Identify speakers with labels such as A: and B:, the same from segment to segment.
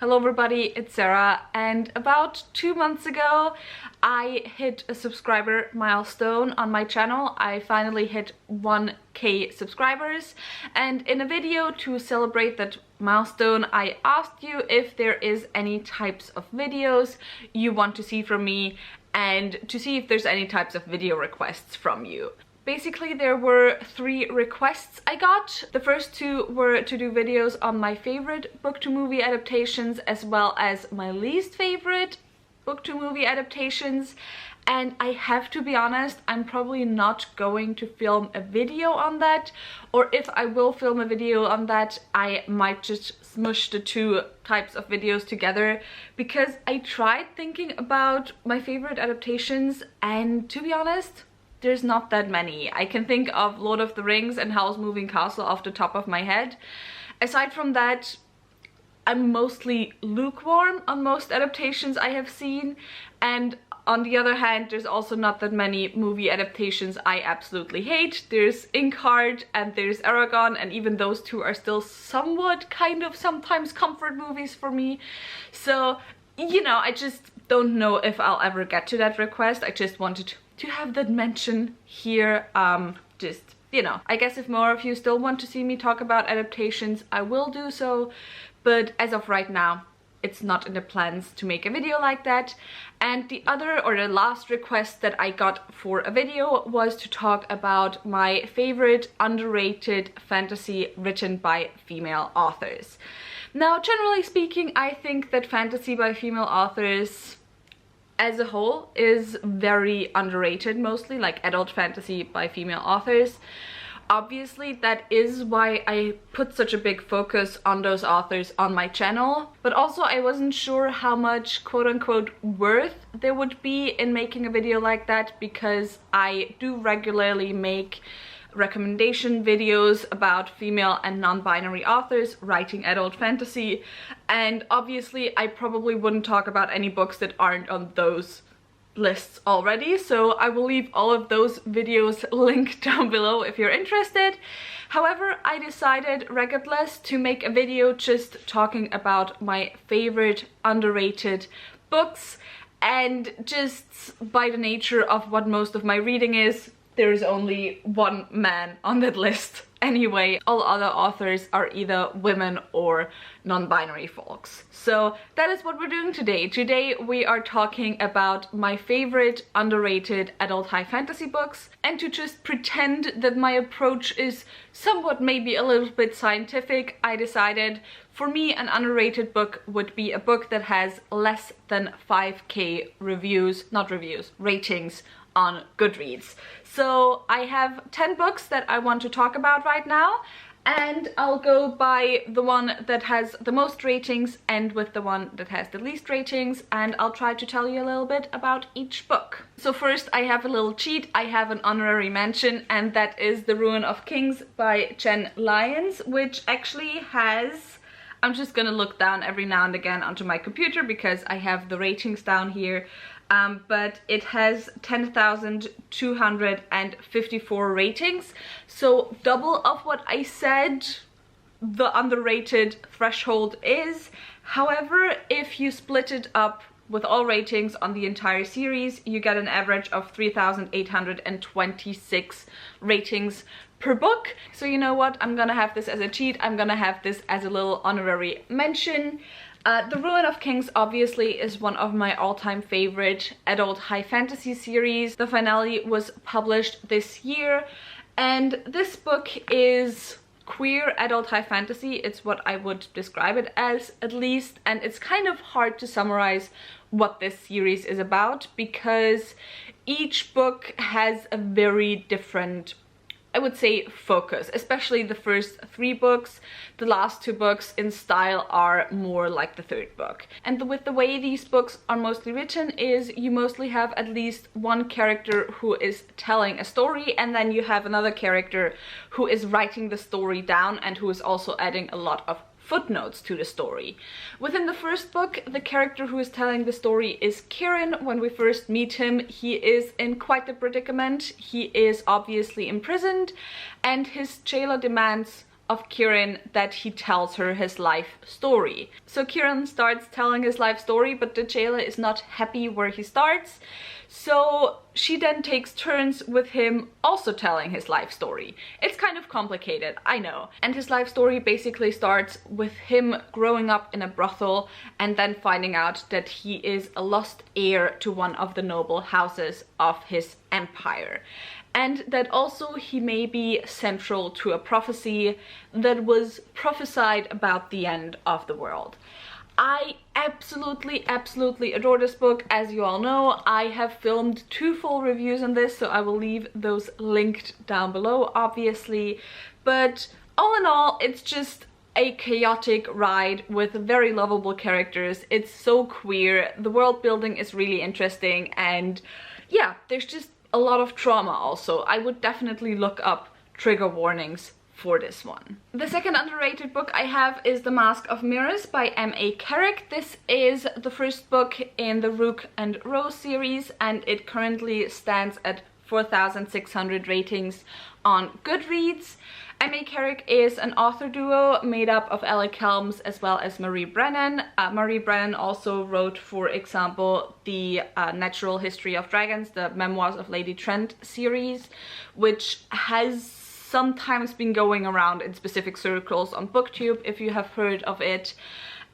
A: Hello everybody, it's Sarah, and about 2 months ago I hit a subscriber milestone on my channel. I finally hit 1k subscribers, and in a video to celebrate that milestone I asked you if there is any types of videos you want to see from me and to see if there's any types of video requests from you. Basically, there were 3 requests I got. The first 2 were to do videos on my favorite book to movie adaptations as well as my least favorite book to movie adaptations. And I have to be honest, I'm probably not going to film a video on that, or if I will film a video on that, I might just smush the 2 types of videos together, because I tried thinking about my favorite adaptations and to be honest, there's not that many. I can think of Lord of the Rings and Howl's Moving Castle off the top of my head. Aside from that, I'm mostly lukewarm on most adaptations I have seen, and on the other hand, there's also not that many movie adaptations I absolutely hate. There's Inkheart and there's Aragon, and even those 2 are still somewhat kind of sometimes comfort movies for me. So, you know, I just don't know if I'll ever get to that request. I just wanted to have that mention here. Just, you know, I guess if more of you still want to see me talk about adaptations, I will do so, but as of right now, it's not in the plans to make a video like that. And the other, or the last request that I got for a video was to talk about my favorite underrated fantasy written by female authors. Now, generally speaking, I think that fantasy by female authors as a whole is very underrated, mostly like adult fantasy by female authors. Obviously, that is why I put such a big focus on those authors on my channel, but also I wasn't sure how much quote-unquote worth there would be in making a video like that, because I do regularly make recommendation videos about female and non-binary authors writing adult fantasy, and obviously I probably wouldn't talk about any books that aren't on those lists already, so I will leave all of those videos linked down below if you're interested. However, I decided regardless to make a video just talking about my favorite underrated books, and just by the nature of what most of my reading is, there is only one man on that list anyway. All other authors are either women or non-binary folks. So that is what we're doing today. Today we are talking about my favorite underrated adult high fantasy books, and to just pretend that my approach is somewhat maybe a little bit scientific, I decided for me an underrated book would be a book that has less than 5k ratings on Goodreads. So I have 10 books that I want to talk about right now, and I'll go by the one that has the most ratings and with the one that has the least ratings, and I'll try to tell you a little bit about each book. So first, I have a little cheat. I have an honorary mention, and that is The Ruin of Kings by Jen Lyons, which actually has, I'm just gonna look down every now and again onto my computer because I have the ratings down here, but it has 10,254 ratings, so double of what I said the underrated threshold is. However, if you split it up with all ratings on the entire series, you get an average of 3,826 ratings per book. So you know what, I'm gonna have this as a cheat. I'm gonna have this as a little honorary mention. The Ruin of Kings obviously is one of my all-time favorite adult high fantasy series. The finale was published this year, and this book is queer adult high fantasy. It's what I would describe it as, at least, and it's kind of hard to summarize what this series is about because each book has a very different, I would say, focus, especially the first 3 books. The last 2 books in style are more like the 3rd book. And with the way these books are mostly written is you mostly have at least one character who is telling a story, and then you have another character who is writing the story down and who is also adding a lot of footnotes to the story. Within the first book, the character who is telling the story is Kieran. When we first meet him, he is in quite a predicament. He is obviously imprisoned, and his jailer demands of Kieran that he tells her his life story. So Kieran starts telling his life story, but the jailer is not happy where he starts. So she then takes turns with him also telling his life story. It's kind of complicated, I know. And his life story basically starts with him growing up in a brothel and then finding out that he is a lost heir to one of the noble houses of his empire. And that also he may be central to a prophecy that was prophesied about the end of the world. I absolutely adore this book. As you all know, I have filmed 2 full reviews on this, so I will leave those linked down below, obviously. But all in all, it's just a chaotic ride with very lovable characters. It's so queer, the world building is really interesting, and yeah, there's just a lot of trauma also. I would definitely look up trigger warnings for this one. The second underrated book I have is The Mask of Mirrors by M.A. Carrick. This is the first book in the Rook and Rose series, and it currently stands at 4,600 ratings on Goodreads. M.A. Carrick is an author duo made up of Alec Helms as well as Marie Brennan. Marie Brennan also wrote, for example, the Natural History of Dragons, the Memoirs of Lady Trent series, which has sometimes been going around in specific circles on BookTube, if you have heard of it.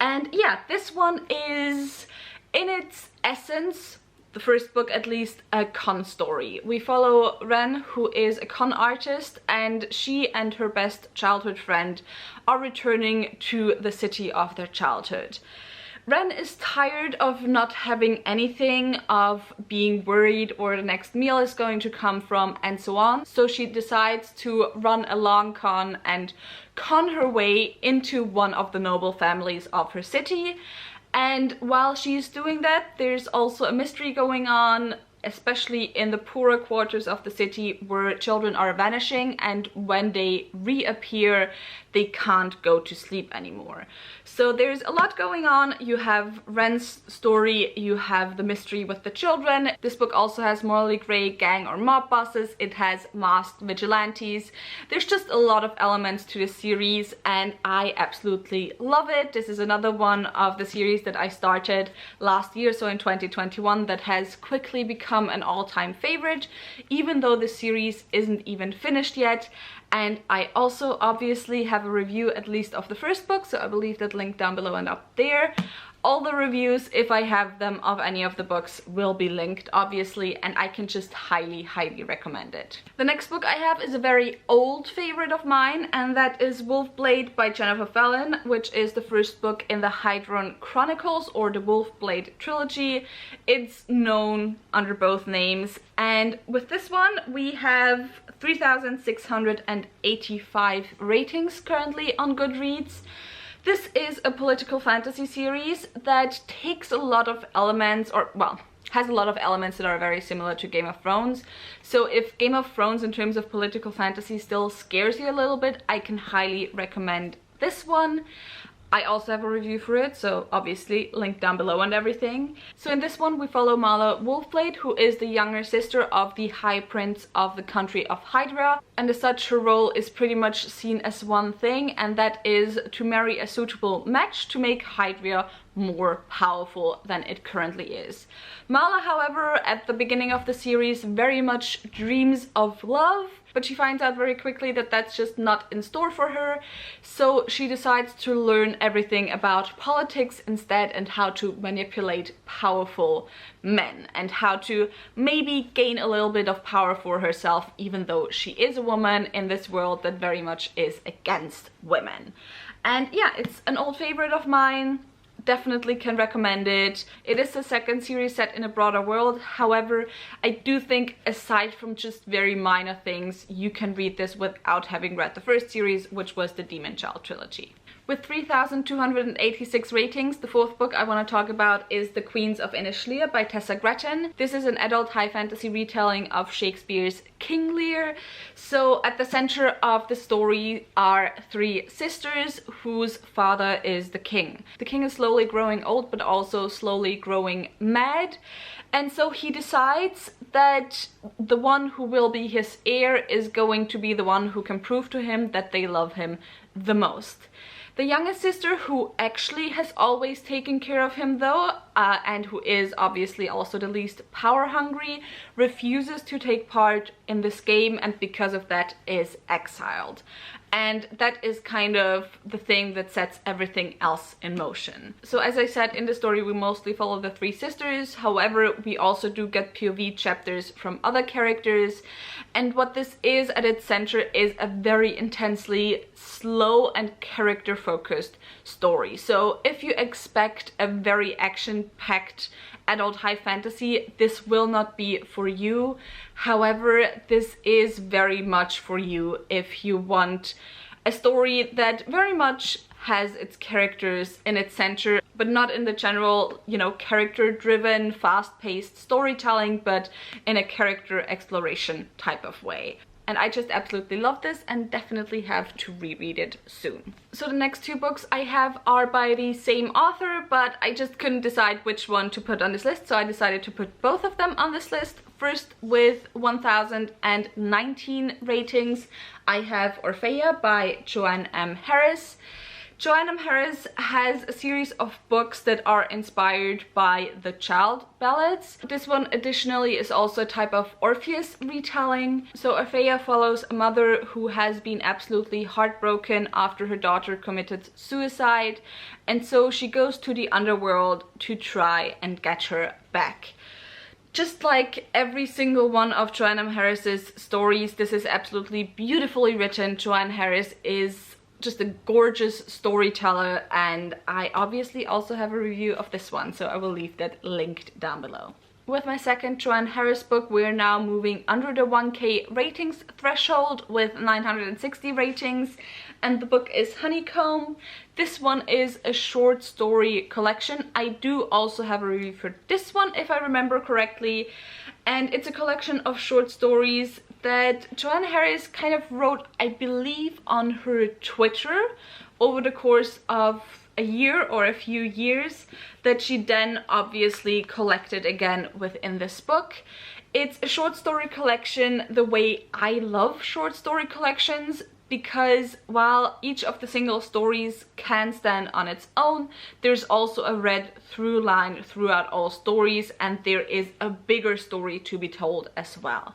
A: And yeah, this one is, in its essence, the first book at least, a con story. We follow Ren, who is a con artist, and she and her best childhood friend are returning to the city of their childhood. Ren is tired of not having anything, of being worried where the next meal is going to come from, and so on. So she decides to run a long con and con her way into one of the noble families of her city. And while she's doing that, there's also a mystery going on, especially in the poorer quarters of the city where children are vanishing, and when they reappear, they can't go to sleep anymore. So there's a lot going on. You have Ren's story, you have the mystery with the children. This book also has morally grey gang or mob bosses, it has masked vigilantes. There's just a lot of elements to this series, and I absolutely love it. This is another one of the series that I started last year, so in 2021, that has quickly become an all-time favorite, even though the series isn't even finished yet. And I also obviously have a review at least of the first book, so I will leave that link down below and up there. All the reviews, if I have them, of any of the books will be linked, obviously, and I can just highly recommend it. The next book I have is a very old favorite of mine, and that is Wolfblade by Jennifer Fallon, which is the first book in the Hydron Chronicles, or the Wolfblade trilogy. It's known under both names, and with this one we have 3,685 ratings currently on Goodreads. This is a political fantasy series that takes a lot of elements, or well, has a lot of elements that are very similar to Game of Thrones. So if Game of Thrones in terms of political fantasy still scares you a little bit, I can highly recommend this one. I also have a review for it, so obviously linked down below and everything. So in this one we follow Mala Wolfblade, who is the younger sister of the High Prince of the country of Hydra, and as such her role is pretty much seen as one thing, and that is to marry a suitable match to make Hydra more powerful than it currently is. Mala, however, at the beginning of the series very much dreams of love, but she finds out very quickly that that's just not in store for her, so she decides to learn everything about politics instead, and how to manipulate powerful men, and how to maybe gain a little bit of power for herself, even though she is a woman in this world that very much is against women. And yeah, it's an old favorite of mine. Definitely can recommend it. It is the second series set in a broader world. However, I do think, aside from just very minor things, you can read this without having read the first series, which was the Demon Child trilogy. With 3,286 ratings, the fourth book I want to talk about is The Queens of Innislear by Tessa Gretton. This is an adult high fantasy retelling of Shakespeare's King Lear. So at the center of the story are 3 sisters whose father is the king. The king is slowly growing old, but also slowly growing mad. And so he decides that the one who will be his heir is going to be the one who can prove to him that they love him the most. The youngest sister, who actually has always taken care of him though, and who is obviously also the least power hungry, refuses to take part in this game and because of that is exiled. And that is kind of the thing that sets everything else in motion. So as I said, in the story we mostly follow the three sisters. However, we also do get POV chapters from other characters. And what this is at its center is a very intensely slow and character focused story. So if you expect a very action-packed adult high fantasy, this will not be for you. However, this is very much for you if you want a story that very much has its characters in its center, but not in the general, you know, character-driven, fast-paced storytelling, but in a character exploration type of way. And I just absolutely love this and definitely have to reread it soon. So the next two books I have are by the same author, but I just couldn't decide which one to put on this list, so I decided to put both of them on this list. First, with 1019 ratings, I have Orpheia by Joanne Harris. Joanne Harris has a series of books that are inspired by the child ballads. This one additionally is also a type of Orpheus retelling. So Orpheia follows a mother who has been absolutely heartbroken after her daughter committed suicide, and so she goes to the underworld to try and get her back. Just like every single one of Joanne Harris's stories, this is absolutely beautifully written. Joanne Harris is just a gorgeous storyteller, and I obviously also have a review of this one, so I will leave that linked down below. With my second Joanne Harris book, we're now moving under the 1K ratings threshold with 960 ratings, and the book is Honeycomb. This one is a short story collection. I do also have a review for this one, if I remember correctly, and it's a collection of short stories that Joanne Harris kind of wrote, I believe, on her Twitter over the course of a year or a few years, that she then obviously collected again within this book. It's a short story collection the way I love short story collections, because while each of the single stories can stand on its own, there's also a red through line throughout all stories, and there is a bigger story to be told as well.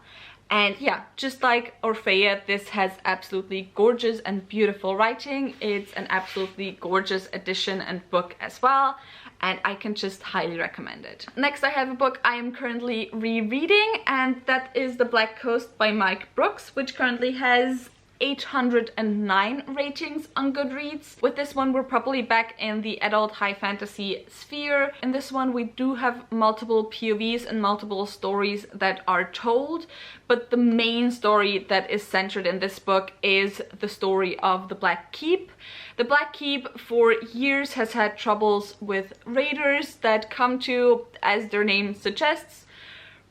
A: And yeah, just like Orpheia, this has absolutely gorgeous and beautiful writing. It's an absolutely gorgeous edition and book as well, and I can just highly recommend it. Next, I have a book I am currently rereading, and that is The Black Coast by Mike Brooks, which currently has 809 ratings on Goodreads. With this one, we're probably back in the adult high fantasy sphere. In this one, we do have multiple POVs and multiple stories that are told, but the main story that is centered in this book is the story of the Black Keep. The Black Keep for years has had troubles with raiders that come to, as their name suggests,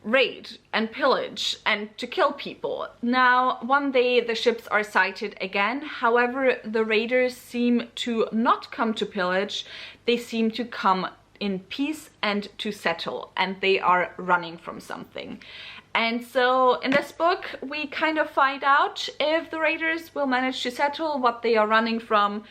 A: raid and pillage and to kill people. Now, one day the ships are sighted again. However, the raiders seem to not come to pillage. They seem to come in peace and to settle, and they are running from something. And so in this book, we kind of find out if the raiders will manage to settle, what they are running from,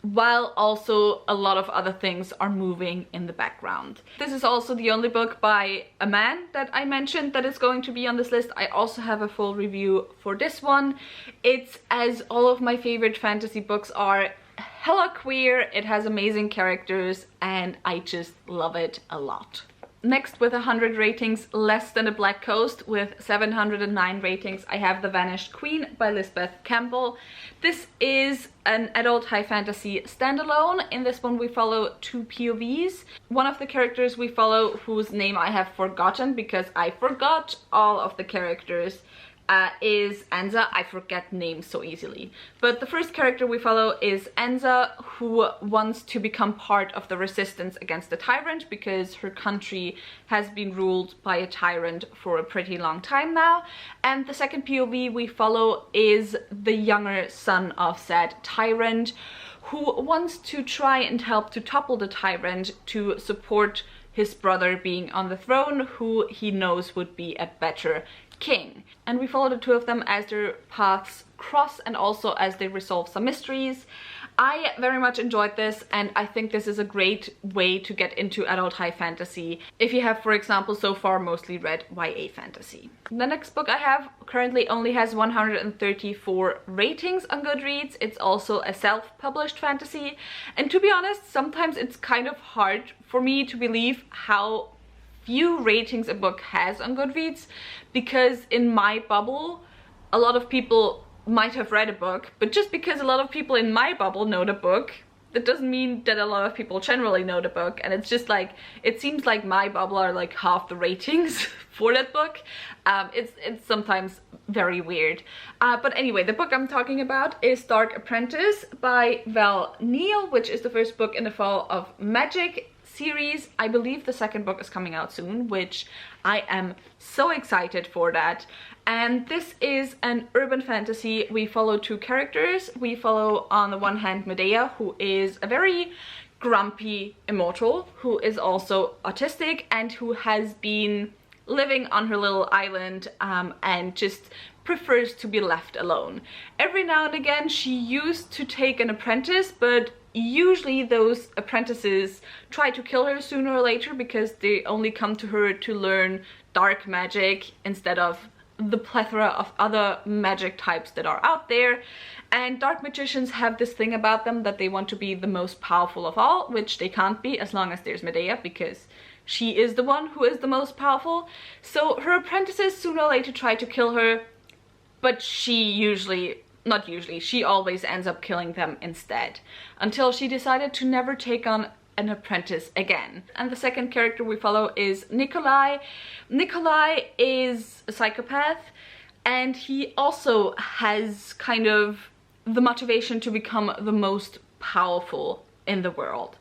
A: while also a lot of other things are moving in the background. This is also the only book by a man that I mentioned that is going to be on this list. I also have a full review for this one. It's, as all of my favorite fantasy books are, hella queer. It has amazing characters, and I just love it a lot. Next, with 100 ratings less than The Black Coast, with 709 ratings, I have The Vanished Queen by Lisbeth Campbell. This is an adult high fantasy standalone. In this one, we follow two POVs. One of the characters we follow, whose name I have forgotten because I forgot all of the characters, is Anza. I forget names so easily. But the first character we follow is Anza, who wants to become part of the resistance against the tyrant because her country has been ruled by a tyrant for a pretty long time now. And the second POV we follow is the younger son of said tyrant, who wants to try and help to topple the tyrant to support his brother being on the throne, who he knows would be a better king. And we follow the two of them as their paths cross and also as they resolve some mysteries. I very much enjoyed this, and I think this is a great way to get into adult high fantasy if you have, for example, so far mostly read YA fantasy. The next book I have currently only has 134 ratings on Goodreads. It's also a self-published fantasy, and to be honest, sometimes it's kind of hard for me to believe how few ratings a book has on Goodreads, because in my bubble a lot of people might have read a book, but just because a lot of people in my bubble know the book, that doesn't mean that a lot of people generally know the book. And it's just like, it seems like my bubble are like half the ratings for that book. It's sometimes very weird. But anyway, the book I'm talking about is Dark Apprentice by Val Neal, which is the first book in the Fall of Magic series. I believe the second book is coming out soon, which I am so excited for that. And this is an urban fantasy. We follow two characters. We follow on the one hand Medea, who is a very grumpy immortal, who is also autistic and who has been living on her little island and just prefers to be left alone. Every now and again she used to take an apprentice, but usually those apprentices try to kill her sooner or later because they only come to her to learn dark magic instead of the plethora of other magic types that are out there. And dark magicians have this thing about them that they want to be the most powerful of all, which they can't be as long as there's Medea, because she is the one who is the most powerful. So her apprentices sooner or later try to kill her, but she always ends up killing them instead, until she decided to never take on an apprentice again. And the second character we follow is Nikolai. Nikolai is a psychopath, and he also has kind of the motivation to become the most powerful in the world.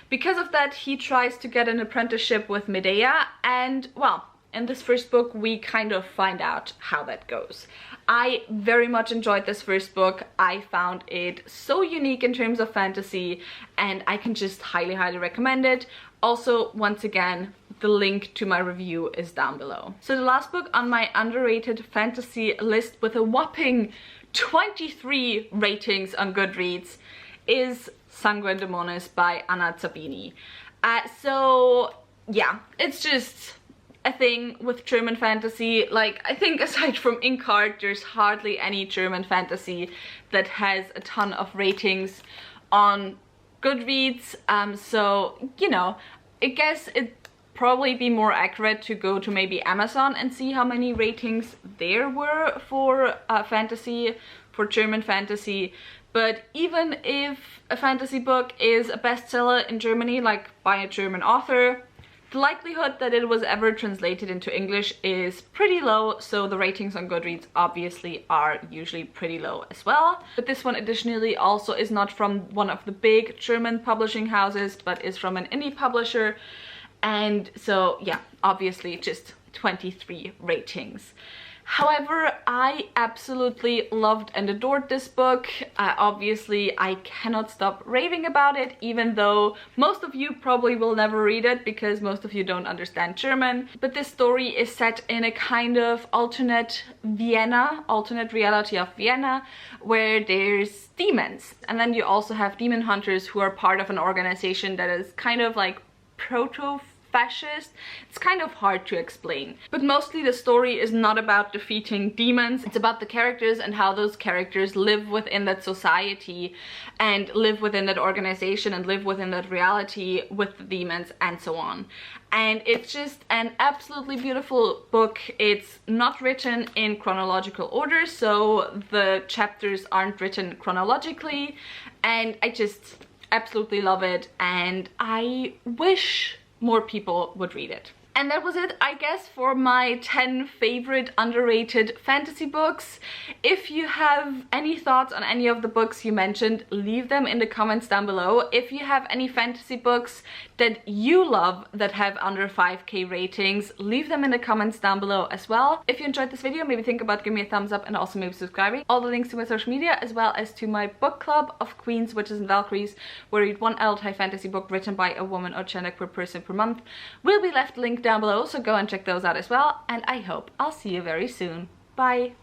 A: Because of that, he tries to get an apprenticeship with Medea, and well, in this first book we kind of find out how that goes. I very much enjoyed this first book. I found it so unique in terms of fantasy, and I can just highly recommend it. Also, once again, the link to my review is down below. So the last book on my underrated fantasy list with a whopping 23 ratings on Goodreads is Sanguine by Anna Zabini. So yeah, it's just a thing with German fantasy. Like, I think aside from Inkheart, there's hardly any German fantasy that has a ton of ratings on Goodreads. So, you know, I guess it'd probably be more accurate to go to maybe Amazon and see how many ratings there were for fantasy, for German fantasy. But even if a fantasy book is a bestseller in Germany, like by a German author, the likelihood that it was ever translated into English is pretty low, so the ratings on Goodreads obviously are usually pretty low as well. But this one additionally also is not from one of the big German publishing houses, but is from an indie publisher. And so yeah, obviously just 23 ratings. However, I absolutely loved and adored this book. Obviously, I cannot stop raving about it, even though most of you probably will never read it because most of you don't understand German. But this story is set in a kind of alternate reality of Vienna, where there's demons. And then you also have demon hunters who are part of an organization that is kind of like proto-fascist. It's kind of hard to explain. But mostly the story is not about defeating demons. It's about the characters and how those characters live within that society and live within that organization and live within that reality with the demons and so on. And it's just an absolutely beautiful book. It's not written in chronological order, so the chapters aren't written chronologically, and I just absolutely love it, and I wish more people would read it. And that was it, I guess, for my 10 favorite underrated fantasy books. If you have any thoughts on any of the books you mentioned, leave them in the comments down below. If you have any fantasy books that you love that have under 5k ratings, leave them in the comments down below as well. If you enjoyed this video, maybe think about giving me a thumbs up and also maybe subscribing. All the links to my social media as well as to my book club of Queens, Witches and Valkyries, where I read one adult high fantasy book written by a woman or genderqueer person per month, will be left linked down below, so go and check those out as well, and I hope I'll see you very soon. Bye!